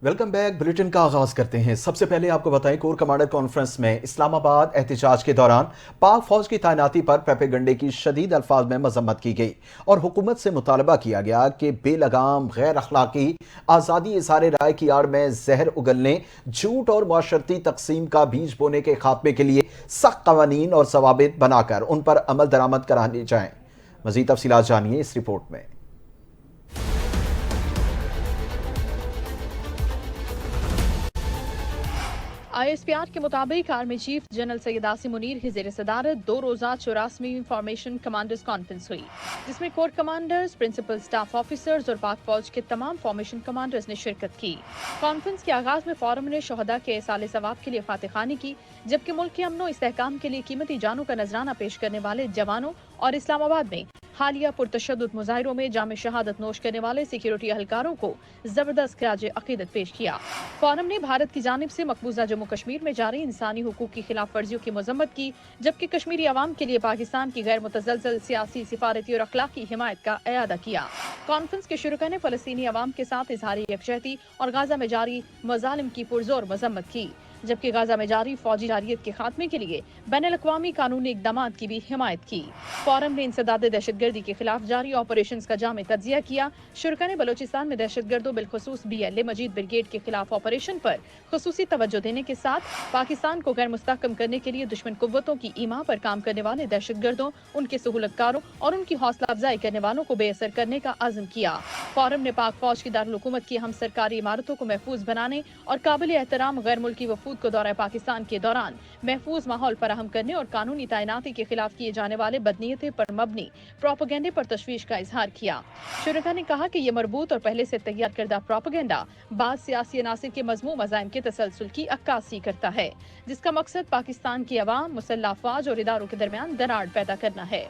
Welcome back. Bulletin का आगाज करते हैं। सबसे पहले आपको बताएं, कोर कमांडर कॉन्फ्रेंस में इस्लामाबाद एहतजाज के दौरान पाक फौज की तैनाती पर प्रोपेगेंडे की शदीद अल्फाज में मजम्मत की गई और हुकूमत से मुतालबा किया गया कि बेलगाम गैर अखलाकी आज़ादी इज़हार राय की आड़ में जहर उगलने, झूठ और माशरती तकसीम का बीज बोने के खात्मे के लिए सख्त कवानीन और जवाबित बनाकर उन पर अमल दरामद कराने जाएं। मज़ीद तफसीलात जानिए इस रिपोर्ट में। ISPR के मुताबिक army chief general Syed Asim Munir की ज़ेर सदारत 2 रोज़ा 84वीं फॉर्मेशन कमांडर्स कॉन्फ्रेंस हुई, जिसमें corps commanders, principal staff officers और पाक फौज के तमाम फॉर्मेशन कमांडर्स ने शिरकत की। कॉन्फ्रेंस के आगाज में फोरम ने शहदा के साले सवाब के लिए फातिखानी की, जबकि मुल्क के अमनो इस्तेहकाम के लिए कीमती जानों का नजराना पेश करने वाले जवानों और इस्लामाबाद में हालिया पुरतशद्दुद मुजाहिरों में जामे शहादत नोश करने वाले सिक्योरिटी एहलकारों को जबरदस्त खराज अकीदत पेश किया। फोरम ने भारत की जानिब से मकबूजा जम्मू कश्मीर में जारी इंसानी हुकूक की खिलाफ वर्जियों की मजम्मत की, जबकि कश्मीरी अवाम के लिए पाकिस्तान की गैर मुतज़लज़ल सियासी, सिफारती और अखलाकी हिमायत का एआदा किया। कॉन्फ्रेंस के शुरुका ने फलस्तीनी अवाम के साथ इजहारी यकजहती और गाजा में जारी मजालिम की पुरजोर मजम्मत की, जबकि गाजा में जारी फौजी जारियत के खात्मे के लिए बैनुल-अक़वामी कानूनी इक़दामात की भी हिमायत की। फोरम ने इंसदाद दहशतगर्दी के खिलाफ जारी ऑपरेशन का जामे तज्जिया किया। शुरका ने बलोचिस्तान में दहशतगर्दों बिलखुसूस BLA मजीद ब्रिगेड के खिलाफ ऑपरेशन पर खुसूसी तवज्जो देने के साथ पाकिस्तान को गैर मुस्तहकम करने के लिए दुश्मन कुव्वतों की ईमा पर काम करने वाले दहशतगर्दों, उनके सहूलतकारों और उनकी हौसला अफजाई करने वालों को बेअसर करने का अज़्म किया। फोरम ने पाक फौज की दारुल हुकूमत की हम सरकारी इमारतों को महफूज बनाने और काबिल एहतराम गैर मुल्की वफूद को दौरा पाकिस्तान के दौरान महफूज माहौल फराहम करने और कानूनी तैनाती के खिलाफ किए जाने वाले बदनीयते पर मबनी प्रोपेगेंडे पर तशवीश का इजहार किया। शुरका ने कहा कि यह मरबूत और पहले से तैयार करदा प्रोपेगेंडा बाद सियासी अनासिर के मजमूम अज़ाइम के तसलसल की अक्कासी करता है, जिसका मकसद पाकिस्तान की अवाम, मुसल्लह अफवाज और इदारों के दरमियान दरार पैदा करना है।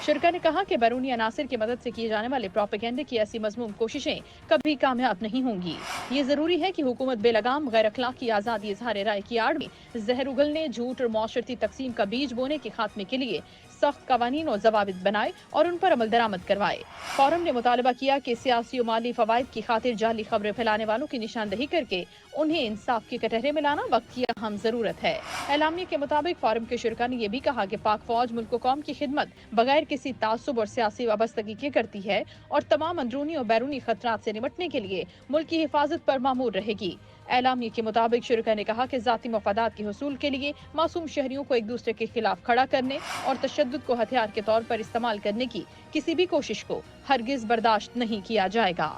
शुरका ने कहा कि बैरूनी अनासिर की मदद से किए जाने वाले प्रोपेगेंडे की ऐसी मजमूम कोशिशें कभी कामयाब नहीं होंगी। ये जरूरी है कि हुकूमत बेलगाम गैर अखलाकी आज़ादी इज़हार राय की आड़ में जहर उगलने, झूठ और माशरती तकसीम का बीज बोने के खात्मे के लिए सख्त कवानीन और जवाबित बनाए और उन पर अमल दरामद करवाए। फोरम ने मुतालबा किया कि सियासी और माली फवाइद की खातिर जाली खबरें फैलाने वालों की निशानदही करके उन्हें इंसाफ के कटहरे में लाना वक्त की अहम जरूरत है। एलामिया के मुताबिक फोरम के शुरका ने यह भी कहा कि पाक फौज मुल्क व कौम की खिदमत बगैर किसी तासुब और सियासी वाबस्तगी के करती है और तमाम अंदरूनी और बैरूनी खतरात से निपटने के लिए मुल्क की हिफाजत पर मामूर रहेगी। एलामिया के मुताबिक शुरका ने कहा कि जाती मफादात के हुसूल के लिए मासूम शहरियों को एक दूसरे के खिलाफ खड़ा करने और तशद्दुद को हथियार के तौर पर इस्तेमाल करने की किसी भी कोशिश को हरगिज बर्दाश्त नहीं किया जाएगा।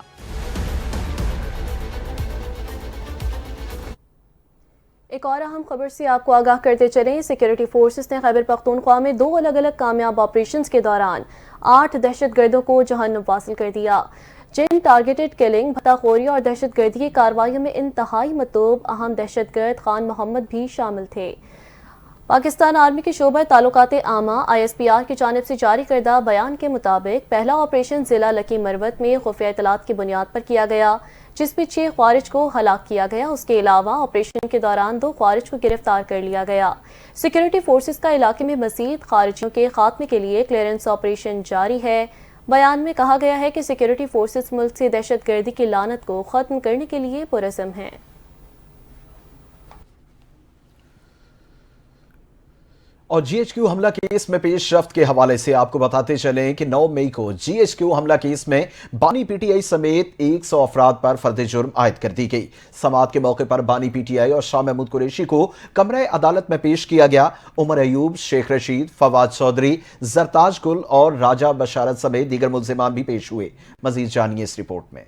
एक और अहम खबर से आपको आगाह करते चलें। सिक्योरिटी फोर्सेस ने खैबर पख्तूनख्वा में 2 अलग अलग कामयाब ऑपरेशंस के दौरान 8 दहशतगर्दों को जहन्नुम वासिल कर दिया, जिन टारगेटेड किलिंग, भत्ताखोरी और दहशतगर्दी की कार्रवाइयों में इंतहाई मतलूब अहम दहशतगर्द खान मोहम्मद भी शामिल थे। पाकिस्तान आर्मी के शोबा ताल्लुकात आमा ISPR की जानिब से जारी करदा बयान के मुताबिक पहला ऑपरेशन जिला लकी मरवत में खुफिया इतलात की बुनियाद पर किया गया, जिसमें 6 ख्वारिज को हलाक किया गया। उसके अलावा ऑपरेशन के दौरान 2 ख्वारिज को गिरफ्तार कर लिया गया। सिक्योरिटी फोर्सेस का इलाके में मजीद खारिजियों के खात्मे के लिए क्लियरेंस ऑपरेशन जारी है। बयान में कहा गया है कि सिक्योरिटी फोर्सेस मुल्क से दहशतगर्दी की लानत को खत्म करने के लिए पुरज़म हैं। और GHQ हमला केस में पेशरफ्त के हवाले से आपको बताते चलें कि 9 मई को GHQ हमला केस में बानी PTI समेत 100 अफराद पर फर्द जुर्म आयद कर दी गई। समाअत के मौके पर बानी PTI और शाह महमूद कुरैशी को कमरे अदालत में पेश किया गया। उमर अयूब, शेख रशीद, फवाद चौधरी, जरताज गुल और राजा बशारत समेत दीगर मुल्जिमान भी पेश हुए। मजीद जानिए इस रिपोर्ट में।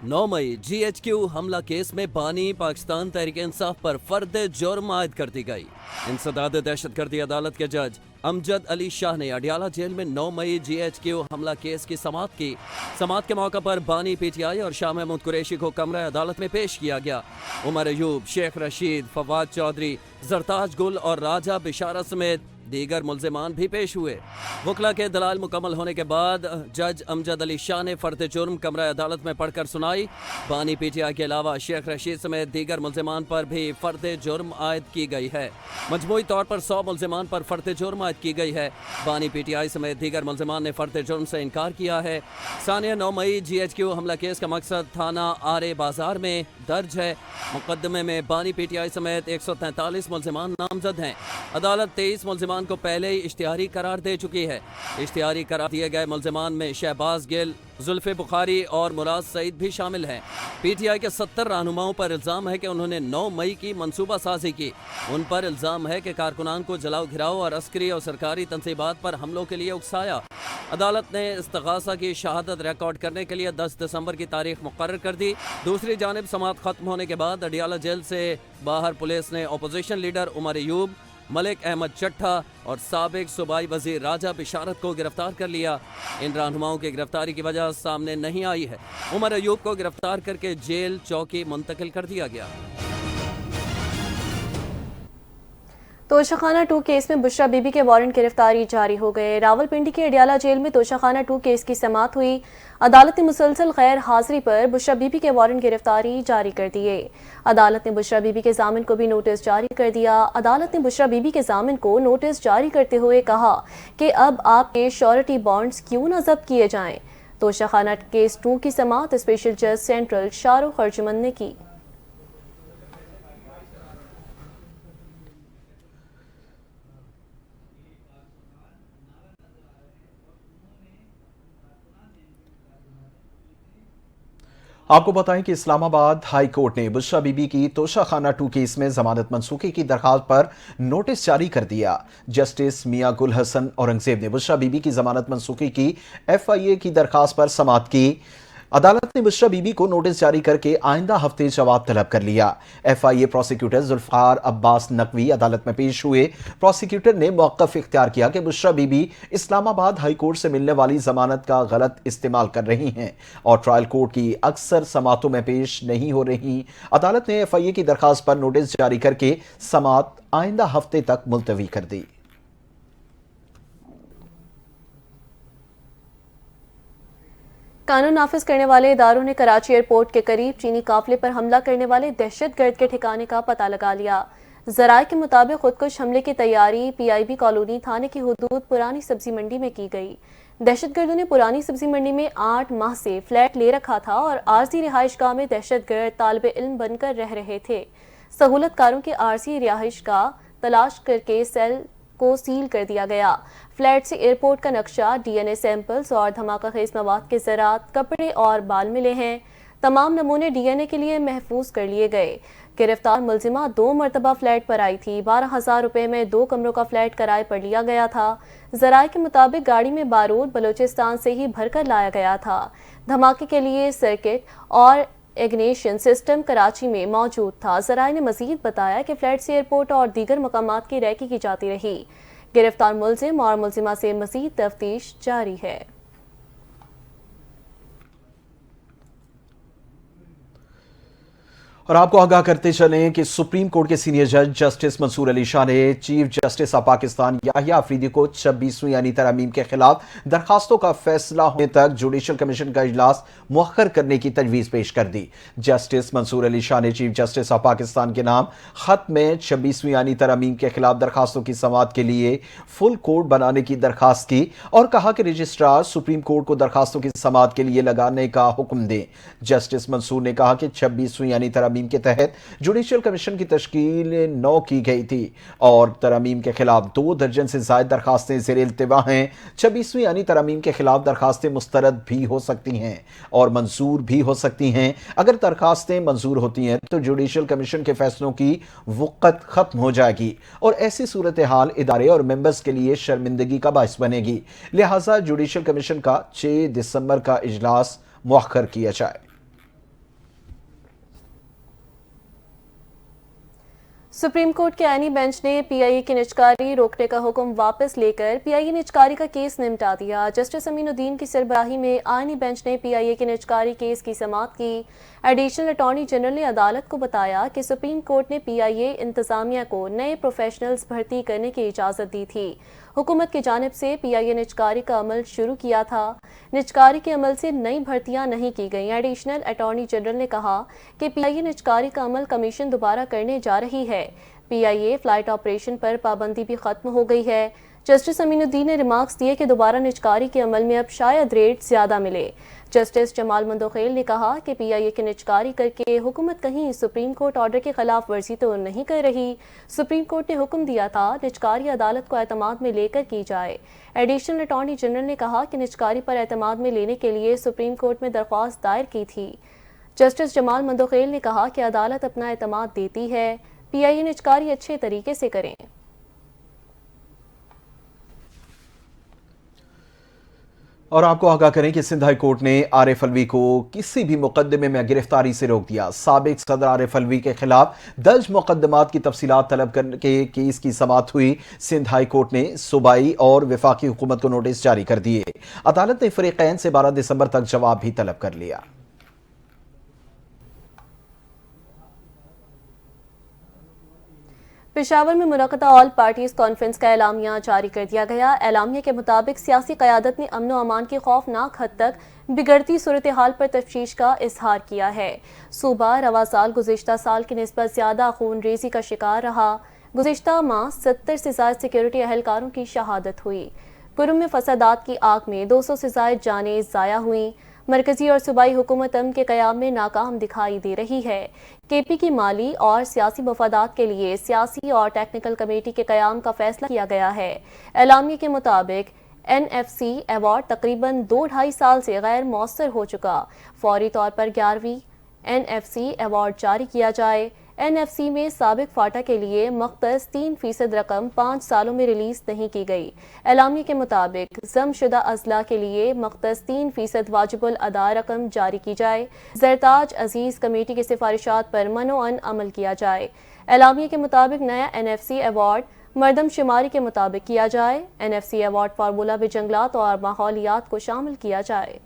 9 मई GHQ हमला केस में बानी पाकिस्तान तहरीक इंसाफ पर फर्द जुर्म आयद कर दी गई। इंसदाद दहशतगर्दी अदालत के जज अमजद अली शाह ने अडियाला जेल में 9 मई GHQ हमला केस की समाअत की। समाअत के मौके पर बानी PTI और शाह महमूद कुरैशी को कमरा अदालत में पेश किया गया। उमर अयूब, शेख रशीद, फवाद चौधरी, जरताज गुल और राजा बिशारत समेत दीगर मुल्जिमान भी पेश हुए। वकला के दलाल मुकम्मल होने के बाद जज अमजद अली शाह ने फर्द जुर्म कमरा अदालत में पढ़कर सुनाई। बानी पीटीआई के अलावा शेख रशीद समेत दीगर मुल्जिमान पर भी फर्द जुर्म आयद की गई है। मजमूई तौर पर 100 मुल्जिमान पर फर्द जुर्म आयद की गई है। बानी पीटीआई समेत दीगर मुल्जिमान ने फर्द जुर्म से इनकार किया है। सानिया 9 मई GHQ हमला केस का मकसद थाना आरे बाजार में दर्ज है। मुकदमे में बानी पीटीआई समेत 143 मुल्जिमान नामजद हैं। अदालत 23 मुल्जिमान को पहले ही इश्तिहारी करार दे चुकी है। इश्तिहारी करार दिए गए मुल्जिमान में शहबाज गिल, जुल्फे बुखारी और मुराद सईद भी शामिल हैं। पीटीआई के 70 रहनुमाओं पर इल्ज़ाम है कि उन्होंने 9 मई की मंसूबा साजी की। उन पर इल्ज़ाम है कि कारकुनान को जलाओ घिराओ और अस्करी और सरकारी तंसीबात पर हमलों के लिए उकसाया। अदालत ने इस्तग़ासा की शहादत रिकॉर्ड करने के लिए 10 दिसंबर की तारीख मुकर्रर कर दी। दूसरी जानिब समाअत खत्म होने के बाद अडियाला जेल से बाहर पुलिस ने अपोजिशन लीडर उमर अयूब, मलिक अहमद चट्ठा और साबिक सूबाई वजीर राजा बिशारत को गिरफ्तार कर लिया। इन रहनुमाओं की गिरफ्तारी की वजह सामने नहीं आई है। उमर अयूब को गिरफ्तार करके जेल चौकी मुंतकिल कर दिया गया। तोशाखाना 2 केस में बुशरा बीबी के वारंट गिरफ्तारी जारी हो गए। रावलपिंडी के अडियाला जेल में तोशाखाना 2 केस की समाअत हुई। अदालत ने मुसलसल गैर हाजिरी पर बुशरा बीबी के वारंट गिरफ्तारी जारी कर दिए। अदालत ने बुशरा बीबी के जामिन को भी नोटिस जारी कर दिया। अदालत ने बुशरा बीबी के जामिन को नोटिस जारी करते हुए कहा कि अब आपके श्योरिटी बॉन्ड्स क्यों न जब्त किए जाएं। तोशाखाना केस 2 की समाअत स्पेशल जज सेंट्रल शाहरुख अर्जुमन ने की। आपको बताएं कि इस्लामाबाद हाई कोर्ट ने बुशरा बीबी की तोशाखाना 2 केस में जमानत मनसूखी की दरखास्त पर नोटिस जारी कर दिया। जस्टिस मियां गुल हसन औरंगजेब ने बुशरा बीबी की जमानत मनसूखी की FIA की दरखास्त पर समाअत की। अदालत ने बुशरा बीबी को नोटिस जारी करके आइंदा हफ्ते जवाब तलब कर लिया। FIA प्रोसिक्यूटर जुल्फकार अब्बास नकवी अदालत में पेश हुए। प्रोसिक्यूटर ने मौक़िफ़ इख्तियार किया कि बुशरा बीबी इस्लामाबाद हाई कोर्ट से मिलने वाली जमानत का गलत इस्तेमाल कर रही हैं और ट्रायल कोर्ट की अक्सर समाअतों में पेश नहीं हो रही। अदालत ने FIA की दरखास्त पर नोटिस जारी करके समाअत आइंदा हफ्ते तक मुलतवी कर दी। कानून नाफिज करने वाले इदारों ने कराची एयरपोर्ट के करीब चीनी काफिले पर हमला करने वाले दहशतगर्द के ठिकाने का पता लगा लिया। ज़राए के मुताबिक खुदकुश हमले की तैयारी PIB कॉलोनी थाने की हुदूद पुरानी सब्जी मंडी में की गई। दहशतगर्दों ने पुरानी सब्जी मंडी में 8 माह से फ्लैट ले रखा था और आरजी रिहाइशगाह में दहशतगर्द तालिबे इल्म बनकर रह रहे थे। सहूलतकारों की आरजी रिहाइशगाह तलाश करके सेल को सील कर दिया गया। फ्लैट से एयरपोर्ट का नक्शा, DNA सैंपल्स और धमाका खेज मवाद के ज़रात, कपड़े और बाल मिले हैं। तमाम नमूने DNA के लिए महफूज कर लिए गए। गिरफ्तार मुल्जिमा 2 मरतबा फ्लैट पर आई थी। 12,000 रुपए में 2 कमरों का फ्लैट किराए पर लिया गया था। ज़राए के मुताबिक गाड़ी में बारूद बलूचिस्तान से ही भरकर लाया गया था। धमाके के लिए सर्किट और इग्निशन सिस्टम कराची में मौजूद था। ज़राए ने मजीद बताया कि फ्लैट से एयरपोर्ट और दीगर मकामात की रैकी की जाती रही। गिरफ्तार मुल्जिम और मुल्जिमा से मजीद तफ्तीश जारी है। और आपको आगाह करते चलें कि सुप्रीम कोर्ट के सीनियर जज जस्टिस मंसूर अली शाह ने chief justice of Pakistan Yahya Afridi को 26वीं यानी तरमीम के खिलाफ दरखास्तों का फैसला होने तक जुडिशल कमीशन का इजलास मुअख्खर करने की तजवीज़ पेश कर दी। जस्टिस मंसूर अली शाह ने चीफ जस्टिस ऑफ पाकिस्तान के नाम खत में 26वीं यानी तरमीम के खिलाफ दरखास्तों की समाअत के लिए फुल कोर्ट बनाने की दरखास्त की और कहा कि रजिस्ट्रार सुप्रीम कोर्ट को दरखास्तों की समाअत के लिए लगाने का हुक्म दें। जस्टिस मंसूर ने कहा कि 26वीं यानी तरमीम के तहत जुडिशियल कमीशन की तश्कील 9 की गई थी और तरमीम के खिलाफ 2 दर्जन से ज्यादा दरखास्तें ज़ेर इल्तिवा हैं। 26वीं यानी तरमीम के खिलाफ दरखास्तें मुस्तरद भी हो सकती हैं और मंजूर भी हो सकती हैं। अगर दरखास्तें मंजूर होती हैं तो जुडिशियल कमीशन के फैसलों की वक़्त खत्म हो जाएगी और ऐसी सूरत हाल इदारे और मेंबर्स के लिए शर्मिंदगी का बाइस बनेगी। लिहाजा जुडिशियल कमीशन का 6 दिसंबर का इजलास मुअख्खर किया जाए। सुप्रीम कोर्ट के आईनी बेंच ने पीआईए की निजकारी रोकने का हुक्म वापस लेकर पीआईए निजकारी का केस निपटा दिया। जस्टिस अमीनुद्दीन की सरबराही में आईनी बेंच ने पीआईए के निजकारी केस की समाअत की। एडिशनल अटॉर्नी जनरल ने अदालत को बताया कि सुप्रीम कोर्ट ने पीआईए इंतजामिया को नए प्रोफेशनल्स भर्ती करने की इजाज़त दी थी। हुकूमत की जानिब से पीआईए निजकारी का अमल शुरू किया था। निजकारी के अमल से नई भर्तियां नहीं की गईं। एडिशनल अटॉर्नी जनरल ने कहा कि पीआईए निजकारी का अमल कमीशन दोबारा करने जा रही है। पीआईए फ्लाइट ऑपरेशन पर पाबंदी भी खत्म हो गई है। जस्टिस अमीनुद्दीन ने रिमार्क्स दिए कि दोबारा निजकारी के अमल में अब शायद रेट ज्यादा मिले। जस्टिस जमाल मंदोखेल ने कहा कि पीआईए की निजकारी करके हुकूमत कहीं सुप्रीम कोर्ट ऑर्डर की खिलाफ वर्जी तो नहीं कर रही। सुप्रीम कोर्ट ने हुक्म दिया था निजकारी अदालत को एतमाद में लेकर की जाए। एडिशनल अटॉर्नी जनरल ने कहा कि निजकारी पर एतमाद में लेने के लिए सुप्रीम कोर्ट में दरख्वास्त दायर की थी। जस्टिस जमाल मंदोखेल ने कहा कि अदालत अपना एतमाद देती है, पीआईए निजकारी अच्छे तरीके से करें। और आपको आगाह करें कि सिंध हाई कोर्ट ने आरिफ अलवी को किसी भी मुकदमे में गिरफ्तारी से रोक दिया। साबिक सदर आरिफ अलवी के खिलाफ दर्ज मुकदमात की तफसीलात तलब करके केस की समाअत हुई। सिंध हाई कोर्ट ने सूबाई और वफाकी हुकूमत को नोटिस जारी कर दिए। अदालत ने फरीकैन से 12 दिसंबर तक जवाब भी तलब कर लिया। पेशावर में मुनक़दा ऑल पार्टीज कॉन्फ्रेंस का एलामिया जारी कर दिया गया। एलामिया के मुताबिक सियासी क़यादत ने अमन व अमान की खौफनाक हद तक बिगड़ती सूरत हाल पर तशवीश का इजहार किया है। सूबा रवा साल गुज़िश्ता साल की निस्बत ज़्यादा खून रेज़ी का शिकार रहा। गुज़िश्ता माह 70 से ज़ायद सिक्योरिटी एहलकारों की शहादत हुई। पुरम में फसादात की आग में 200 से ज़ायद जानें ज़ाया हुई। मरकजी और सूबाई हुकूमत अमन के क़याम में नाकाम दिखाई दे रही है। केपी की माली और सियासी मफादात के लिए सियासी और टेक्निकल कमेटी के क़याम का फैसला किया गया है। एलामिया के मुताबिक NFC अवार्ड तकरीबन 2-2.5 साल से गैर मौसर हो चुका। फौरी तौर पर 11वीं NFC अवार्ड जारी किया जाए। NFC में साबिक फाटा के लिए मख्तस 3% रकम 5 सालों में रिलीज नहीं की गई। एलामिया के मुताबिक जमशुदा अजला के लिए मख्तस 3% वाजिबुल अदा रकम जारी की जाए। जरताज अजीज कमेटी की सिफारिशात पर मनोअन अमल किया जाए। एलामिया के मुताबिक नया NFC अवार्ड मरदमशुमारी के मुताबिक किया जाए। NFC अवार्ड फार्मूला में जंगलात और माहौलियात को शामिल किया जाए।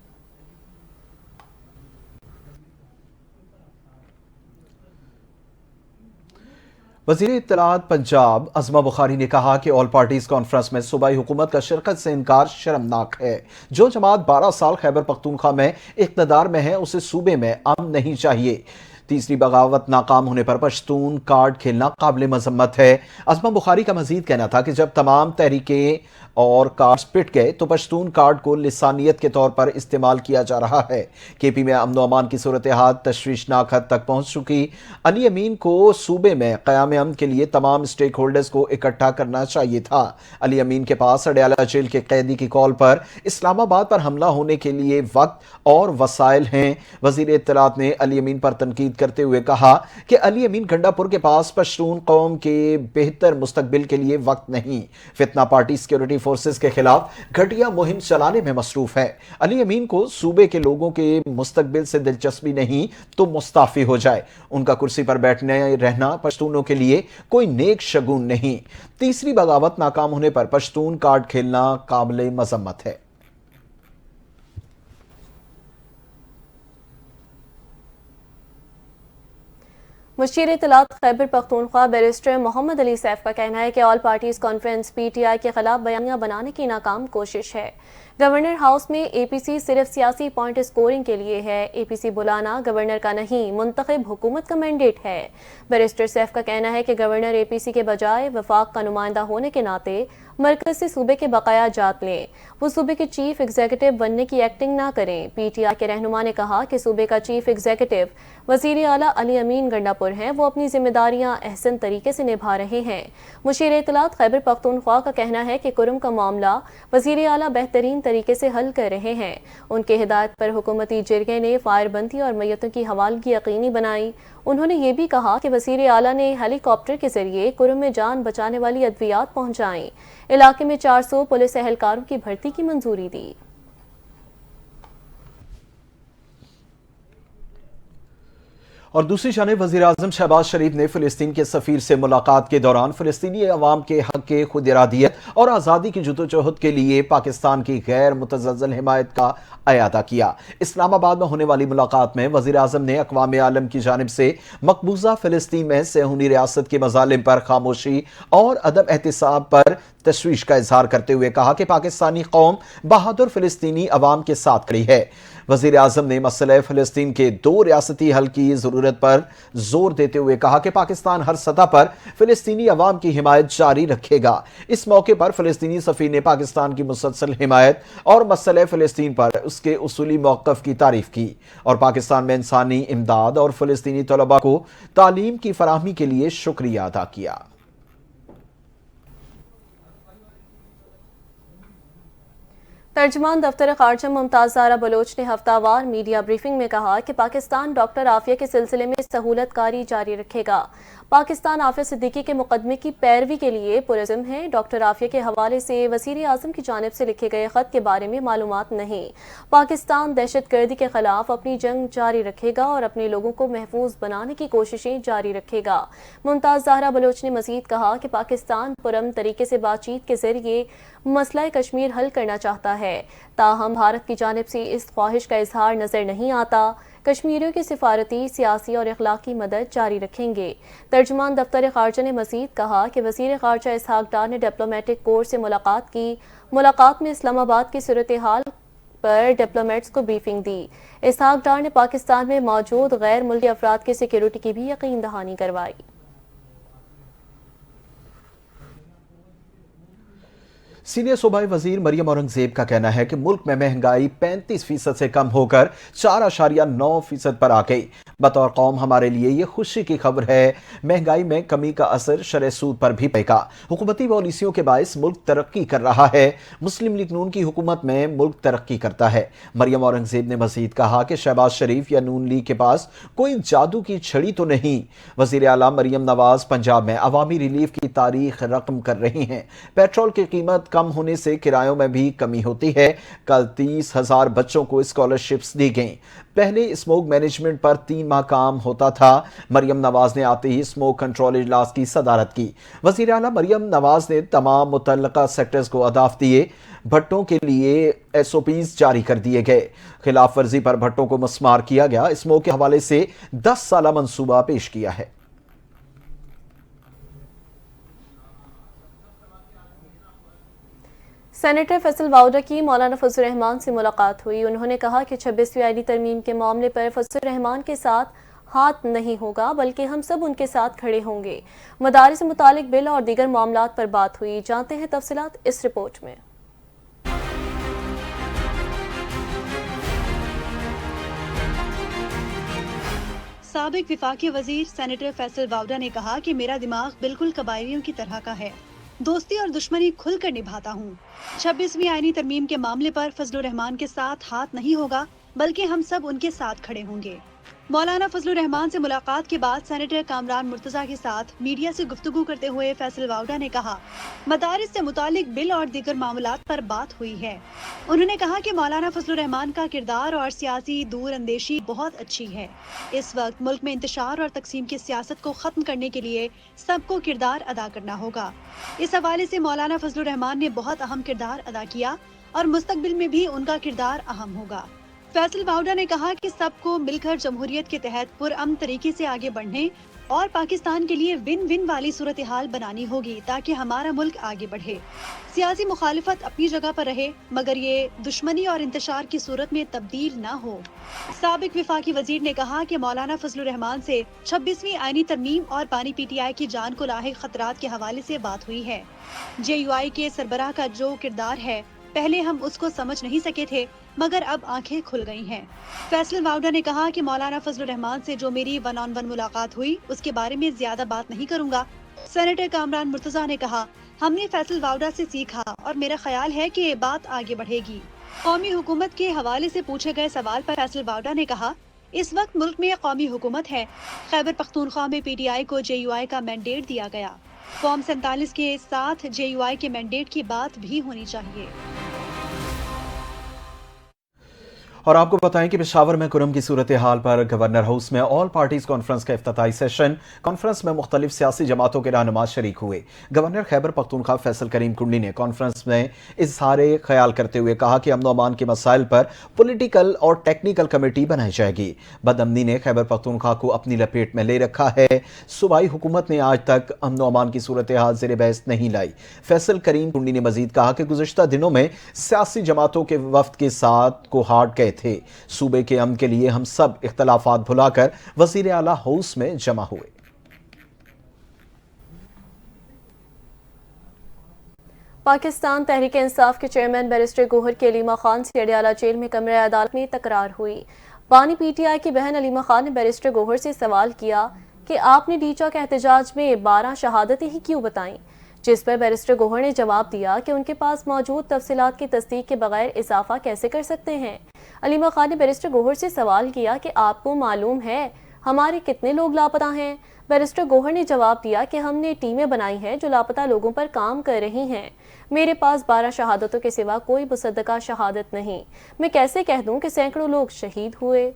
वज़ीर इत्तलात पंजाब अज़मा बुखारी ने कहा कि ऑल पार्टीज कॉन्फ्रेंस में सूबाई हुकूमत का शिरकत से इनकार शर्मनाक है। जो जमात 12 साल खैबर पख्तूनख्वा में इक़्तिदार में है उसे सूबे में अमन नहीं चाहिए। तीसरी बगावत नाकाम होने पर पश्तून कार्ड खेलना काबिल मजम्मत है। अज़मा बुखारी का मजीद कहना था कि जब तमाम तहरीकें और कार्ड्स पिट गए तो पश्तून कार्ड को लिसानियत के तौर पर इस्तेमाल किया जा रहा है। केपी में अमन व अमान की सूरत हाल तशवीशनाक हद तक पहुंच चुकी। अली अमीन को सूबे में क़याम अमन के लिए तमाम स्टेक होल्डर्स को इकट्ठा करना चाहिए था। अली अमीन के पास अडयाला जेल के कैदी की कॉल पर इस्लामाबाद पर हमला होने के लिए वक्त और वसाइल हैं। वज़ीर इत्तलात ने अली अमीन पर तनकीद करते हुए कहा कि अली अमीन गंडापुर के पास पश्तून कौम के बेहतर मुस्तकबिल के लिए वक्त नहीं। फितना पार्टी सिक्योरिटी फोर्सेस के खिलाफ घटिया मुहिम चलाने में मसरूफ है। अली अमीन को सूबे के लोगों के मुस्तकबिल से दिलचस्पी नहीं तो मुस्ताफी हो जाए। उनका कुर्सी पर बैठने रहना पश्तूनों के लिए कोई नेक शगुन नहीं। तीसरी बगावत नाकाम होने पर पश्तून कार्ड खेलना काबिल मजम्मत है। मुशीर इत्तलात खैबर पख्तूनख्वा बैरिस्टर मोहम्मद अली सैफ का कहना है कि ऑल पार्टीज कॉन्फ्रेंस PTI के खिलाफ बयानिया बनाने की नाकाम कोशिश है। गवर्नर हाउस में APC सिर्फ सियासी पॉइंट स्कोरिंग के लिए है। APC बुलाना गवर्नर का नहीं मुंतखब हुकूमत का मैंडेट है। बैरिस्टर सैफ का कहना है कि गवर्नर APC के बजाय वफाक का नुमाइंदा होने के नाते मरकज से सूबे के बकाया जात लें। वो सूबे के चीफ एग्जीक्यूटिव बनने की एक्टिंग ना करें। PTI के रहनुमा ने कहा कि सूबे का चीफ एग्जीक्यूटिव वजीर आला अली अमीन गंडापुर हैं। वो अपनी जिम्मेदारियां अहसन तरीके से निभा रहे हैं। मुशीर इत्तलात खैबर पख्तूनख्वा का कहना है कि कुरम का मामला वजीर आला बेहतरीन तरीके से हल कर रहे हैं। उनके हिदायत पर हुकूमती जिरगे ने फायरबंदी और मैयतों की हवालगी यकीनी बनाई। उन्होंने ये भी कहा कि वजीर आला ने हेलीकॉप्टर के जरिए कुरम में जान बचाने वाली अद्वियात पहुंचाई। इलाके में 400 पुलिस एहलकारों की भर्ती की मंजूरी दी। اور دوسری جانب وزیر اعظم شہباز شریف نے فلسطین کے سفیر سے ملاقات کے دوران فلسطینی عوام کے حق کے خود ارادیت اور آزادی کی جدوجہد کے لیے پاکستان کی غیر متزلزل حمایت کا اعادہ کیا۔ اسلام آباد میں ہونے والی ملاقات میں وزیر اعظم نے اقوام عالم کی جانب سے مقبوضہ فلسطین میں صہیونی ریاست کے مظالم پر خاموشی اور عدم احتساب پر تشویش کا اظہار کرتے ہوئے کہا کہ پاکستانی قوم بہادر فلسطینی عوام کے ساتھ کھڑی ہے۔ وزیر اعظم نے مسئلہ فلسطین کے 2 ریاستی حل کی ضرورت پر زور دیتے ہوئے کہا کہ پاکستان ہر سطح پر فلسطینی عوام کی حمایت جاری رکھے گا۔ اس موقع پر فلسطینی سفیر نے پاکستان کی مسلسل حمایت اور مسئلہ فلسطین پر اس کے اصولی موقف کی تعریف کی اور پاکستان میں انسانی امداد اور فلسطینی طلباء کو تعلیم کی فراہمی کے لیے شکریہ ادا کیا۔ ترجمان دفتر خارجہ ممتاز زہرا بلوچ نے ہفتہ وار میڈیا بریفنگ میں کہا کہ پاکستان ڈاکٹر عافیہ کے سلسلے میں سہولت کاری جاری رکھے گا۔ پاکستان عافیہ صدیقی کے مقدمے کی پیروی کے لیے پرعزم ہے۔ ڈاکٹر عافیہ کے حوالے سے وزیر اعظم کی جانب سے لکھے گئے خط کے بارے میں معلومات نہیں۔ پاکستان دہشت گردی کے خلاف اپنی جنگ جاری رکھے گا اور اپنے لوگوں کو محفوظ بنانے کی کوششیں جاری رکھے گا۔ ممتاز زہرا بلوچ نے مزید کہا کہ پاکستان پرامن طریقے سے بات چیت کے ذریعے مسئلہ کشمیر حل کرنا چاہتا ہے، تاہم بھارت کی جانب سے اس خواہش کا اظہار نظر نہیں آتا۔ کشمیریوں کی سفارتی، سیاسی اور اخلاقی مدد جاری رکھیں گے۔ ترجمان دفتر خارجہ نے مزید کہا کہ وزیر خارجہ اسحاق ڈار نے ڈپلومیٹک کورس سے ملاقات کی۔ ملاقات میں اسلام آباد کی صورتحال پر ڈپلومیٹس کو بریفنگ دی۔ اسحاق ڈار نے پاکستان میں موجود غیر ملکی افراد کی سیکیورٹی کی بھی یقین دہانی کروائی۔ سینئر صوبائی وزیر مریم اورنگزیب کا کہنا ہے کہ ملک میں مہنگائی 35% سے کم ہو کر 4.9% پر آ گئی۔ بطور قوم ہمارے لیے یہ خوشی کی خبر ہے۔ مہنگائی میں کمی کا اثر شرح سود پر بھی پڑے گا۔ حکومتی پالیسیوں کے باعث ملک ترقی کر رہا ہے۔ مسلم لیگ نون کی حکومت میں ملک ترقی کرتا ہے۔ مریم اورنگزیب نے مزید کہا کہ شہباز شریف یا نون لیگ کے پاس کوئی جادو کی چھڑی تو نہیں۔ وزیر اعلیٰ مریم نواز پنجاب میں عوامی ریلیف کی تاریخ رقم کر رہی ہیں۔ پیٹرول کی قیمت کم ہونے سے کرایوں میں بھی کمی ہوتی ہے۔ کل 30,000 بچوں کو اسکالرشپس دی گئیں۔ پہلے اسموگ مینجمنٹ پر 3 ماہ کام ہوتا تھا۔ مریم نواز نے آتے ہی اسموگ کنٹرول اجلاس کی صدارت کی۔ وزیر اعلیٰ مریم نواز نے تمام متعلقہ سیکٹرز کو اہداف دیے۔ بھٹوں کے لیے SOPs جاری کر دیے گئے۔ خلاف ورزی پر بھٹوں کو مسمار کیا گیا۔ اسموگ کے حوالے سے 10 سالہ منصوبہ پیش کیا ہے۔ سینیٹر فیصل واؤڈا کی مولانا فضل الرحمان سے ملاقات ہوئی۔ انہوں نے کہا کہ 26ویں آئینی ترمیم کے معاملے پر فضل الرحمان کے ساتھ ہاتھ نہیں ہوگا بلکہ ہم سب ان کے ساتھ کھڑے ہوں گے۔ مدارس سے متعلق بل اور دیگر معاملات پر بات ہوئی۔ جانتے ہیں تفصیلات اس رپورٹ میں۔ سابق وفاقی وزیر سینیٹر فیصل واؤڈا نے کہا کہ میرا دماغ بالکل قبائلیوں کی طرح کا ہے، دوستی اور دشمنی کھل کر نبھاتا ہوں۔ 26ویں آئینی ترمیم کے معاملے پر فضل الرحمان کے ساتھ ہاتھ نہیں ہوگا بلکہ ہم سب ان کے ساتھ کھڑے ہوں گے۔ مولانا فضل الرحمان سے ملاقات کے بعد سینیٹر کامران مرتضیٰ کے ساتھ میڈیا سے گفتگو کرتے ہوئے فیصل واؤڈا نے کہا مدارس سے متعلق بل اور دیگر معاملات پر بات ہوئی ہے۔ انہوں نے کہا کہ مولانا فضل الرحمان کا کردار اور سیاسی دور اندیشی بہت اچھی ہے۔ اس وقت ملک میں انتشار اور تقسیم کی سیاست کو ختم کرنے کے لیے سب کو کردار ادا کرنا ہوگا۔ اس حوالے سے مولانا فضل الرحمان نے بہت اہم کردار ادا کیا اور مستقبل میں بھی ان کا کردار اہم ہوگا۔ فیصل واؤڈا نے کہا کہ سب کو مل کر جمہوریت کے تحت پرامن طریقے سے آگے بڑھنے اور پاکستان کے لیے ون ون والی صورتحال بنانی ہوگی تاکہ ہمارا ملک آگے بڑھے۔ سیاسی مخالفت اپنی جگہ پر رہے مگر یہ دشمنی اور انتشار کی صورت میں تبدیل نہ ہو۔ سابق وفاقی وزیر نے کہا کہ مولانا فضل الرحمان سے 26ویں آئینی ترمیم اور بانی PTI کی جان کو لاحق خطرات کے حوالے سے بات ہوئی ہے۔ JUI کے سربراہ کا جو کردار ہے پہلے ہم اس کو سمجھ نہیں سکے تھے مگر اب آنکھیں کھل گئی ہیں۔ فیصل واؤڈا نے کہا کہ مولانا فضل الرحمان سے جو میری 1-on-1 ملاقات ہوئی اس کے بارے میں زیادہ بات نہیں کروں گا۔ سینیٹر کامران مرتضیٰ نے کہا ہم نے فیصل واؤڈا سے سیکھا اور میرا خیال ہے کہ بات آگے بڑھے گی۔ قومی حکومت کے حوالے سے پوچھے گئے سوال پر فیصل واؤڈا نے کہا اس وقت ملک میں قومی حکومت ہے۔ خیبر پختونخوا میں PTI کو JUI کا مینڈیٹ دیا گیا۔ فارم 47 کے ساتھ JUI کے مینڈیٹ کی بات بھی ہونی چاہیے۔ اور آپ کو بتائیں کہ پشاور میں کرم کی صورتحال پر گورنر ہاؤس میں آل پارٹیز کانفرنس کا افتتاحی سیشن کانفرنس میں مختلف سیاسی جماعتوں کے رہنما شریک ہوئے۔ گورنر خیبر پختونخوا فیصل کریم کنڈی نے کانفرنس میں اظہار خیال کرتے ہوئے کہا کہ امن و امان کے مسائل پر پولیٹیکل اور ٹیکنیکل کمیٹی بنائی جائے گی۔ بدامنی نے خیبر پختونخوا کو اپنی لپیٹ میں لے رکھا ہے۔ صوبائی حکومت نے آج تک امن و امان کی صورتحال زیر بحث نہیں لائی۔ فیصل کریم کنڈی نے مزید کہا کہ گزشتہ دنوں میں سیاسی جماعتوں کے وفد کے ساتھ کوہاٹ گئے تھے۔ صوبے کے امن کے لیے ہم سب اختلافات بھلا کر وزیر اعلیٰ ہاؤس میں جمع ہوئے۔ پاکستان تحریک انصاف کے چیئرمین بیرسٹر گوہر کی علیمہ خان سے اڈیالہ جیل میں کمرہ عدالت میں تکرار ہوئی۔ بانی پی ٹی آئی کی بہن علیمہ خان نے بیرسٹر گوہر سے سوال کیا کہ آپ نے ڈیچا کے احتجاج میں 12 شہادتیں ہی کیوں بتائیں، جس پر بیرسٹر گوہر نے جواب دیا کہ ان کے پاس موجود تفصیلات کی تصدیق کے بغیر اضافہ کیسے کر سکتے ہیں۔ علیمہ خان نے بیرسٹر گوہر سے سوال کیا کہ آپ کو معلوم ہے ہمارے کتنے لوگ لاپتہ ہیں۔ بیرسٹر گوہر نے جواب دیا کہ ہم نے ٹیمیں بنائی ہیں جو لاپتہ لوگوں پر کام کر رہی ہیں۔ میرے پاس 12 شہادتوں کے سوا کوئی مصدقہ شہادت نہیں، میں کیسے کہہ دوں کہ سینکڑوں لوگ شہید ہوئے۔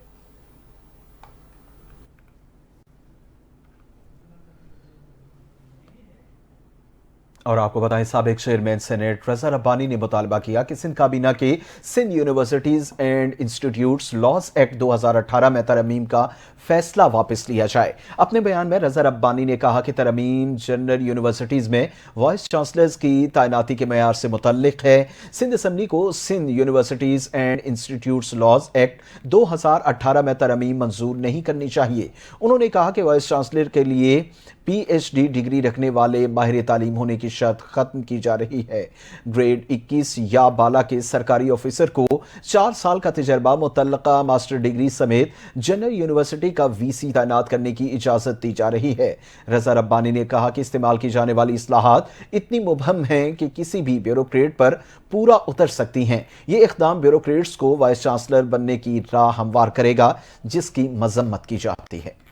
اور آپ کو بتائیں سابق چیئرمین سینیٹ رضا ربانی نے مطالبہ کیا کہ سندھ کابینہ کے Sindh universities and institutes laws act 2018 میں ترمیم کا فیصلہ واپس لیا جائے۔ اپنے بیان میں رضا ربانی نے کہا کہ ترمیم جنرل یونیورسٹیز میں وائس چانسلرز کی تعیناتی کے معیار سے متعلق ہے۔ سندھ اسمبلی کو Sindh universities and institutes laws act 2018 میں ترمیم منظور نہیں کرنی چاہیے۔ انہوں نے کہا کہ وائس چانسلر کے لیے پی ایچ ڈی ڈگری رکھنے والے ماہر تعلیم ہونے کی شرط ختم کی جا رہی ہے۔ گریڈ 21 یا بالا کے سرکاری آفیسر کو 4 سال کا تجربہ، متعلقہ ماسٹر ڈگری سمیت جنرل یونیورسٹی کا وی سی تعینات کرنے کی اجازت دی جا رہی ہے۔ رضا ربانی نے کہا کہ استعمال کی جانے والی اصطلاحات اتنی مبہم ہیں کہ کسی بھی بیوروکریٹ پر پورا اتر سکتی ہیں۔ یہ اقدام بیوروکریٹس کو وائس چانسلر بننے کی راہ ہموار کرے گا، جس کی مذمت کی جاتی ہے۔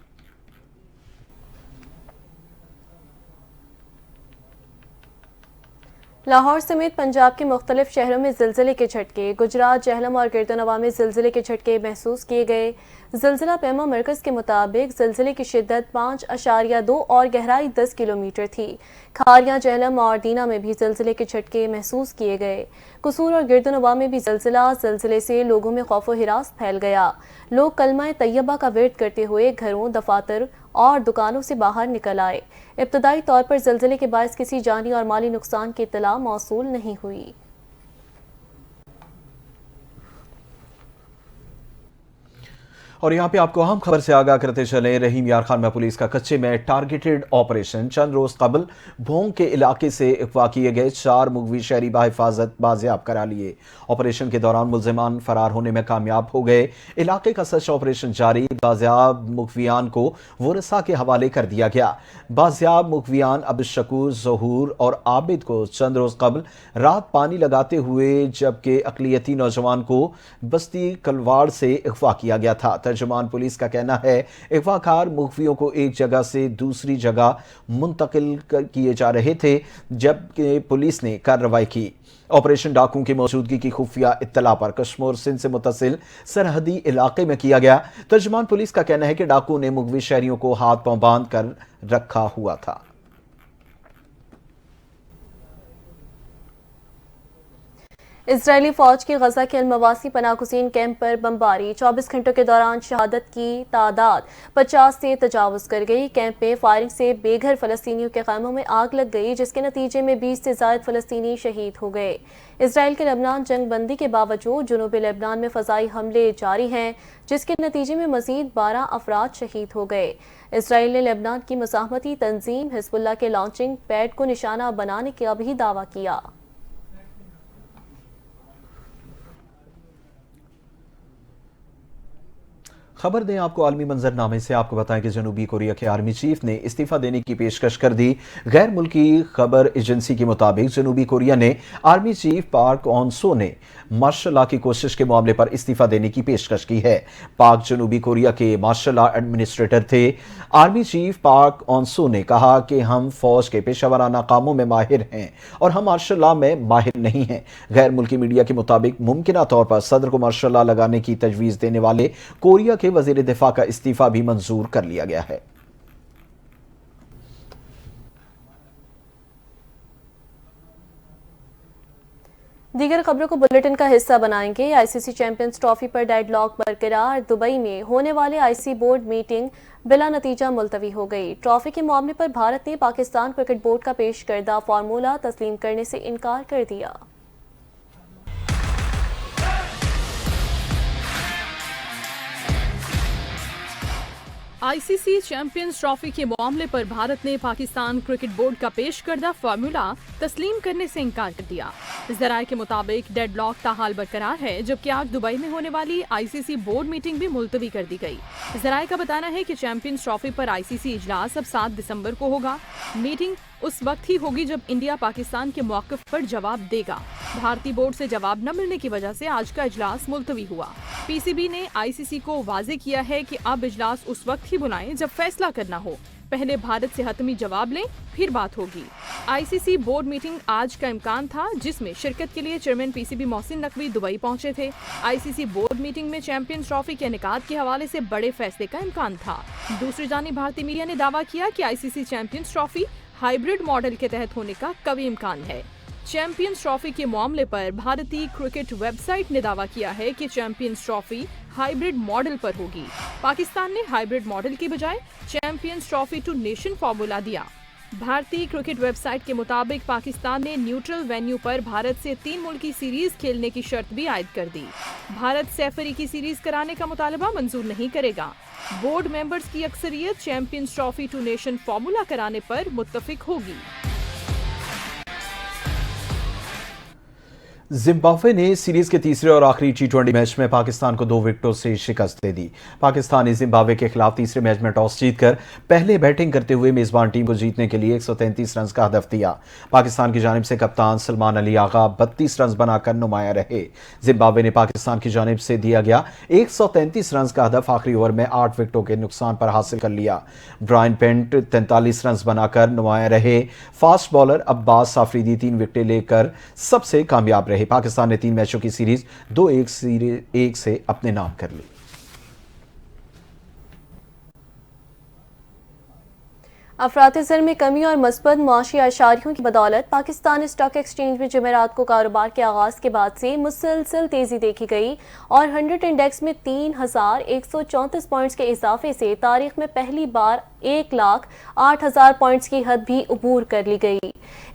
لاہور سمیت پنجاب کے مختلف شہروں میں زلزلے کے جھٹکے، گجرات، جہلم اور گردنواں میں زلزلے کے جھٹکے محسوس کیے گئے۔ زلزلہ پیما مرکز کے مطابق زلزلے کی شدت 5.2 اور گہرائی 10 کلومیٹر تھی۔ کھاریاں، جہلم اور دینا میں بھی زلزلے کے جھٹکے محسوس کیے گئے۔ قصور اور گردنواں میں بھی زلزلے سے لوگوں میں خوف و ہراس پھیل گیا۔ لوگ کلمہ طیبہ کا ورد کرتے ہوئے گھروں، دفاتر اور دکانوں سے باہر نکل آئے۔ ابتدائی طور پر زلزلے کے باعث کسی جانی اور مالی نقصان کی اطلاع موصول نہیں ہوئی۔ اور یہاں پہ آپ کو اہم خبر سے آگاہ کرتے چلیں، رحیم یار خان میں پولیس کا کچے میں ٹارگیٹڈ آپریشن۔ چند روز قبل بھونگ کے علاقے سے اغوا کیے گئے 4 مغوی شہری بحفاظت بازیاب کرا لیے۔ آپریشن کے دوران ملزمان فرار ہونے میں کامیاب ہو گئے۔ علاقے کا سرچ آپریشن جاری، بازیاب مغویان کو ورثاء کے حوالے کر دیا گیا۔ بازیاب مغویان عبدالشکور، ظہور اور عابد کو چند روز قبل رات پانی لگاتے ہوئے جبکہ اقلیتی نوجوان کو بستی کلواڑ سے اغوا کیا گیا تھا۔ ترجمان پولیس کا کہنا ہے اغوا کار مغویوں کو ایک جگہ سے دوسری جگہ منتقل کیے جا رہے تھے جبکہ پولیس نے کارروائی کی۔ آپریشن ڈاکوؤں کی موجودگی کی خفیہ اطلاع پر کشمیر سندھ سے متصل سرحدی علاقے میں کیا گیا۔ ترجمان پولیس کا کہنا ہے کہ ڈاکو نے مغوی شہریوں کو ہاتھ پاؤں باندھ کر رکھا ہوا تھا۔ اسرائیلی فوج کی غزہ کے المواسی پناہ گزین کیمپ پر بمباری، 24 گھنٹوں کے دوران شہادت کی تعداد 50 سے تجاوز کر گئی۔ کیمپ میں فائرنگ سے بے گھر فلسطینیوں کے خیموں میں آگ لگ گئی، جس کے نتیجے میں 20 سے زائد فلسطینی شہید ہو گئے۔ اسرائیل کے لبنان جنگ بندی کے باوجود جنوبی لبنان میں فضائی حملے جاری ہیں، جس کے نتیجے میں مزید 12 افراد شہید ہو گئے۔ اسرائیل نے لبنان کی مزاحمتی تنظیم حزب اللہ کے لانچنگ پیڈ کو نشانہ بنانے کا بھی دعویٰ کیا۔ खबर दें आपको आलमी मंजरनामे से। आपको बताएं कि जनूबी कोरिया के आर्मी चीफ ने इस्तीफा देने की पेशकश कर दी। गैर मुल्की खबर एजेंसी के मुताबिक जनूबी कोरिया ने army chief park on so ने मार्शल लॉ की कोशिश के मामले पर इस्तीफा देने की पेशकश की है। पाक जनूबी कोरिया के मार्शल लॉ एडमिनिस्ट्रेटर थे। Army chief park on so ने कहा कि हम फौज के पेशावराना कामों में माहिर हैं और हम मार्शल लॉ में माहिर नहीं हैं। गैर मुल्की मीडिया के मुताबिक मुमकिना तौर पर सदर को मार्शल लॉ लगाने की तजवीज़ देने वाले कोरिया के वज़ीर दिफा का इस्तीफा भी मंजूर कर लिया गया है। दीगर खबरों को बुलेटिन का हिस्सा बनाएंगे। आईसीसी चैंपियंस ट्रॉफी पर डेडलॉक बरकरार। दुबई में होने वाले आईसी बोर्ड मीटिंग बिला नतीजा मुलतवी हो गई। ट्रॉफी के मामले पर भारत ने पाकिस्तान क्रिकेट बोर्ड का पेश करदा फार्मूला तस्लीम करने से इनकार कर दिया। आईसीसी चैंपियंस ट्रॉफी के मामले पर भारत ने पाकिस्तान क्रिकेट बोर्ड का पेश करदा फार्मूला तस्लीम करने से इनकार कर दिया। ज़राए के मुताबिक डेडलॉक ताहाल बरकरार है, जबकि आज दुबई में होने वाली आईसीसी बोर्ड मीटिंग भी मुलतवी कर दी गई। ज़राए का बताना है कि चैंपियंस ट्रॉफी पर आईसीसी इजलास अब 7 दिसंबर को होगा। मीटिंग उस वक्त ही होगी जब इंडिया पाकिस्तान के मौक़िफ़ पर जवाब देगा। भारतीय बोर्ड से जवाब न मिलने की वजह से आज का इजलास मुलतवी हुआ। पीसीबी ने आईसीसी को वाज़ेह किया है कि अब इजलास उस वक्त ही बुलाएं जब फैसला करना हो। पहले भारत से हतमी जवाब लें, फिर बात होगी। आईसीसी बोर्ड मीटिंग आज का इम्कान था, जिसमें शिरकत के लिए chairman PCB Mohsin Naqvi Dubai पहुंचे थे। आईसीसी बोर्ड मीटिंग में चैंपियंस ट्रॉफी के इनेकाद के हवाले से बड़े फैसले का इम्कान था। दूसरी जानिब भारतीय मीडिया ने दावा किया कि ICC champions trophy hybrid model के तहत होने का कभी इम्कान है। चैंपियंस ट्रॉफी के मामले पर भारतीय क्रिकेट वेबसाइट ने दावा किया है कि चैंपियंस ट्रॉफी हाइब्रिड मॉडल पर होगी। पाकिस्तान ने हाइब्रिड मॉडल की बजाय champions trophy two nation formula दिया। भारतीय क्रिकेट वेबसाइट के मुताबिक पाकिस्तान ने न्यूट्रल वेन्यू पर भारत से 3 मुल्की सीरीज खेलने की शर्त भी आयद कर दी। भारत सैफरी की सीरीज कराने का मुतालबा मंजूर नहीं करेगा। बोर्ड मेंबर्स की अक्सरियत champions trophy two nation formula कराने पर मुत्तफिक होगी। जिम्बाब्वे ने सीरीज के तीसरे और आखिरी T20 मैच में पाकिस्तान को 2 विकेटों से शिकस्त दे दी। पाकिस्तान ने जिम्बाब्वे के खिलाफ तीसरे मैच में टॉस जीतकर पहले बैटिंग करते हुए मेजबान टीम को जीतने के लिए 133 रन का हदफ दिया। पाकिस्तान की जानिब से कप्तान सलमान अली आगा 32 रन बनाकर नुमाया रहे। जिम्बाब्वे ने पाकिस्तान की जानिब से दिया गया 133 रन का हदफ आखिरी ओवर में 8 विकेटों के नुकसान पर हासिल कर लिया। ब्रायन पेंट 43 रन बनाकर नुमाया रहे। फास्ट बॉलर अब्बास आफरीदी 3 विकेटें लेकर सबसे कामयाब रहे। पाकिस्तान ने 3 मैचों की सीरीज 2-1 से अपने नाम कर ली। अफरात ज़र में कमी और मस्बत मुआशी आशारियों की बदौलत पाकिस्तान स्टॉक एक्सचेंज में जुमेरात को कारोबार के आगाज़ के बाद से मुसलसल तेज़ी देखी गई और 100 इंडेक्स में 3134 पॉइंट्स के इजाफे से तारीख में पहली बार 1,08,000 पॉइंट्स की हद भी अबूर कर ली गई।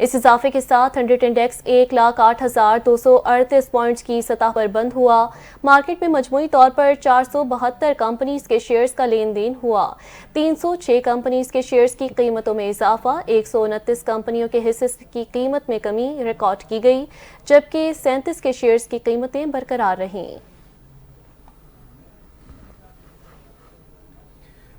इस इजाफे के साथ 100 इंडेक्स 1,08,238 पॉइंट्स की सतह पर बंद हुआ। मार्केट में मजमूई तौर पर 472 कंपनीज के शेयर्स का लेन देन हुआ। 306 कंपनीज के शेयर्स की कीमतों में इजाफा, 129 कंपनियों के हिस्से की कीमत में कमी रिकॉर्ड की गई, जबकि 37 के शेयर्स की कीमतें बरकरार रहीं।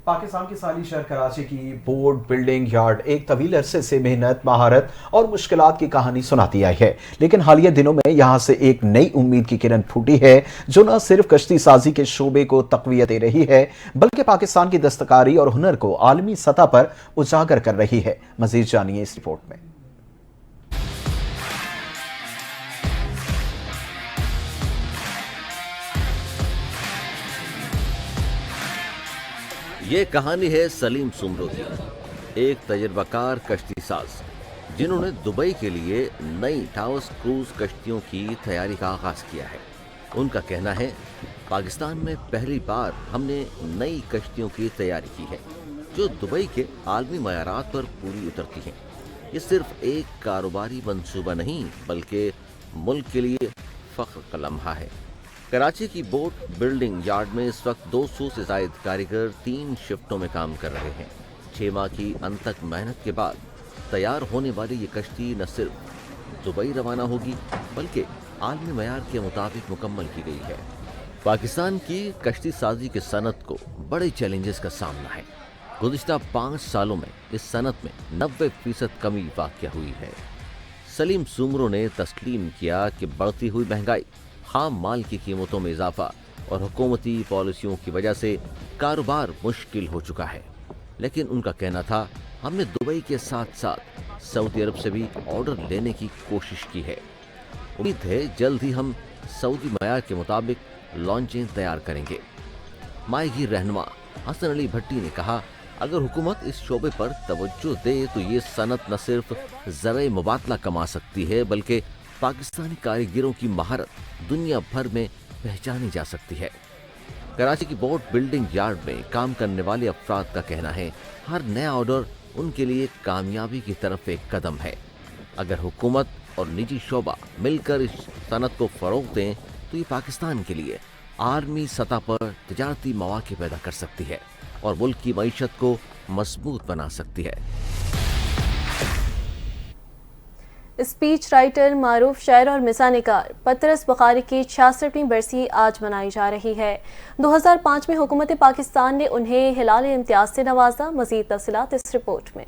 पाकिस्तान के साली शहर कराची की बोर्ड बिल्डिंग यार्ड एक तवील अरसे से मेहनत, महारत और मुश्किलात की कहानी सुनाती आई है, लेकिन हालिया दिनों में यहां से एक नई उम्मीद की किरण फूटी है जो न सिर्फ कश्ती साजी के शोबे को तकवीयत दे रही है बल्कि पाकिस्तान की दस्तकारी और हुनर को आलमी सतह पर उजागर कर रही है। मजीद जानिए इस रिपोर्ट में। ये कहानी है सलीम सुमरो की, एक तजर्बाकार कश्ती साज जिन्होंने दुबई के लिए नई टावर्स क्रूज कश्तियों की तैयारी का आगाज किया है। उनका कहना है पाकिस्तान में पहली बार हमने नई कश्तियों की तैयारी की है जो दुबई के आलमी मयारात पर पूरी उतरती हैं। ये सिर्फ एक कारोबारी मंसूबा नहीं बल्कि मुल्क के लिए फख्र का लम्हा है। कराची की बोट बिल्डिंग यार्ड में इस वक्त 200 से ज़ायद कारीगर 3 शिफ्टों में काम कर रहे हैं। 6 माह की अनथक मेहनत के बाद तैयार होने वाली ये कश्ती न सिर्फ दुबई रवाना होगी बल्कि आलमी मयार के मुताबिक मुकम्मल की गई है। पाकिस्तान की कश्ती साजी की सनत को बड़े चैलेंजेस का सामना है। गुज़िश्ता 5 सालों में इस सनत में 90% कमी वाक़या हुई है। सलीम सुमरो ने तस्लीम किया कि बढ़ती हुई महंगाई, खाम माल की कीमतों में इजाफा और हुकूमती पॉलिसियों की वजह से कारोबार मुश्किल हो चुका है। लेकिन उनका कहना था, हमने दुबई के साथ साथ सऊदी अरब से भी ऑर्डर लेने की कोशिश की है। उम्मीद है जल्द ही हम सऊदी मयार के मुताबिक लॉन्चें तैयार करेंगे। माहीगीर रहनुमा हसन अली भट्टी ने कहा, अगर हुकूमत इस शोबे पर तवज्जो दे तो ये सनत न सिर्फ ज़र मुबादला कमा सकती है बल्कि पाकिस्तानी कारीगरों की महारत दुनिया भर में पहचानी जा सकती है। कराची की बोट बिल्डिंग यार्ड में काम करने वाले अफराद का कहना है, हर नया ऑर्डर उनके लिए कामयाबी की तरफ एक कदम है। अगर हुकूमत और निजी शोबा मिलकर इस सनत को फ़रोग़ दें तो ये पाकिस्तान के लिए आर्मी सतह पर तिजारती मौक़े पैदा कर सकती है और मुल्क की मईशत को मजबूत बना सकती है। स्पीच राइटर, मारूफ शायर और मिसानिकार पतरस बुखारी की 66वीं बरसी आज मनाई जा रही है। 2005 में हुकूमत पाकिस्तान ने उन्हें हिलाल इम्तियाज से नवाजा। मज़ीद तफसीलात इस रिपोर्ट में।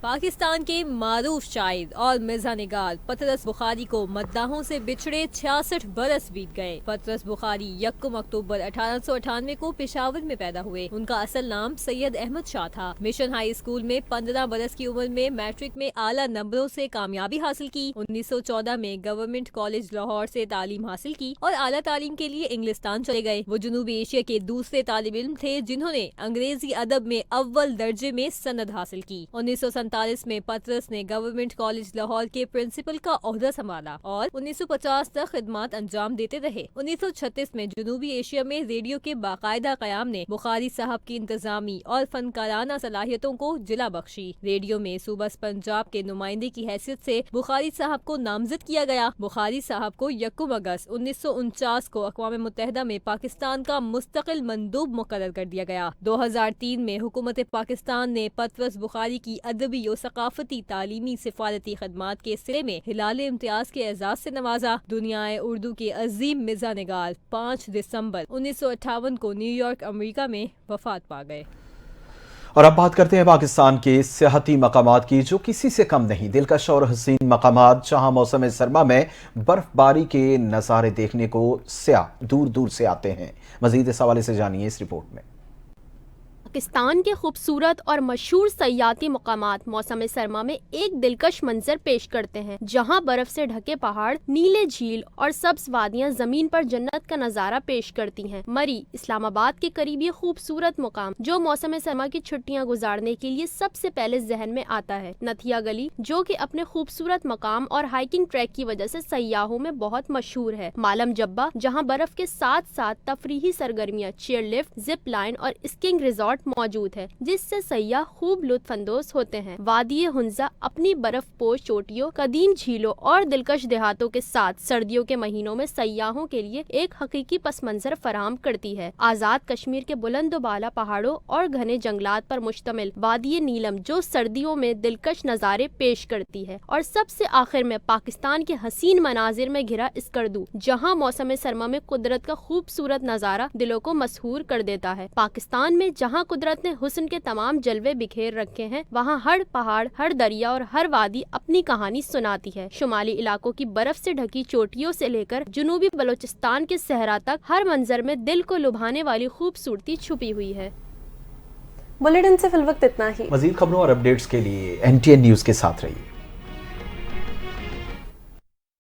पाकिस्तान के मारूफ शायर और मिज़ानिगार पतरस बुखारी को मद्दाहों से बिछड़े 66 बरस बीत गए। पतरस बुखारी 1 अक्टूबर 1898 को पेशावर में पैदा हुए। उनका असल नाम सैयद अहमद शाह था। मिशन हाई स्कूल में 15 बरस की उम्र में मैट्रिक में आला नंबरों से कामयाबी हासिल की। 1914 में गवर्नमेंट कॉलेज लाहौर से तालीम हासिल की और आला तालीम के लिए इंग्लिस्तान चले गए। वो जनूबी एशिया के दूसरे तालिब इल्म थे जिन्होंने अंग्रेजी अदब में अव्वल दर्जे में सनद हासिल की। 1947 में पतरस ने गवर्नमेंट कॉलेज लाहौर के प्रिंसिपल का ओहदा संभाला और 1950 तक खिदमत अंजाम देते रहे। 1936 में जनूबी एशिया में रेडियो के बाकायदा कयाम ने बुखारी साहब की इंतजामी और फनकाराना सलाहियतों को जिला बख्शी। रेडियो में सूबा पंजाब के नुमाइंदे की हैसियत से बुखारी साहब को नामजद किया गया। बुखारी साहब को 1 अगस्त 1949 को अक़वाम मुत्तहिदा में पाकिस्तान का मुस्तकिल मंदूब मुकर्रर कर दिया गया। 2003 में हुकूमत पाकिस्तान ने पतरस बुखारी की अदबी और सकाफती तालीमी सिफारती खदमात के सिले में हिलाल इम्तियाज के एजाज से नवाजा। दुनियाए उर्दू के अजीम मिज़ानिगार 5 दिसंबर 1958 को न्यूयॉर्क अमेरिका में वफात पा गए। और अब बात करते हैं पाकिस्तान के सियाहती मकामात की, जो किसी से कम नहीं। दिलकश और हसीन मकामात जहां मौसम सरमा में बर्फबारी के नज़ारे देखने को सयाह दूर दूर से आते हैं। मजीद इस हवाले से जानिए इस रिपोर्ट में। पाकिस्तान के खूबसूरत और मशहूर सयाहती मकामात मौसम सरमा में एक दिलकश मंजर पेश करते हैं, जहां बर्फ से ढके पहाड़, नीले झील और सब्ज वादियां जमीन पर जन्नत का नजारा पेश करती हैं। मरी इस्लामाबाद के करीब ये खूबसूरत मुकाम जो मौसम सरमा की छुट्टियां गुजारने के लिए सबसे पहले जहन में आता है। नथिया गली, जो कि अपने खूबसूरत मकाम और हाइकिंग ट्रैक की वजह से सयाहों में बहुत मशहूर है। मालम जब्बा, जहाँ बर्फ के साथ साथ तफरीही सरगर्मियाँ, चेयर लिफ्ट, जिप लाइन और स्कीइंग रिजॉर्ट मौजूद है, जिससे सयाह खूब लुत्फानंदोज होते हैं। वादी हुंजा अपनी बर्फ पोश चोटियों, कदीम झीलों और दिलकश देहातों के साथ सर्दियों के महीनों में सयाहों के लिए एक हकीकी पस मंजर फराहम करती है। आजाद कश्मीर के बुलंद बाला पहाड़ों और घने जंगलात पर मुश्तमिल वादी नीलम, जो सर्दियों में दिलकश नजारे पेश करती है। और सबसे आखिर में पाकिस्तान के हसीन मनाजिर में घिरा स्कर्दू, जहाँ मौसम सरमा में कुदरत का खूबसूरत नजारा दिलों को मसहूर कर देता है। पाकिस्तान में जहाँ कुदरत ने हुस्न के तमाम जलवे बिखेर रखे हैं, वहाँ हर पहाड़, हर दरिया और हर वादी अपनी कहानी सुनाती है। शुमाली इलाकों की बर्फ से ढकी चोटियों से लेकर जनूबी बलोचिस्तान के सहरा तक हर मंजर में दिल को लुभाने वाली खूबसूरती छुपी हुई है। बुलेटिन से फिलवक्त इतना ही। मजीद खबरों और अपडेट्स के लिए NTN न्यूज के साथ रहिए।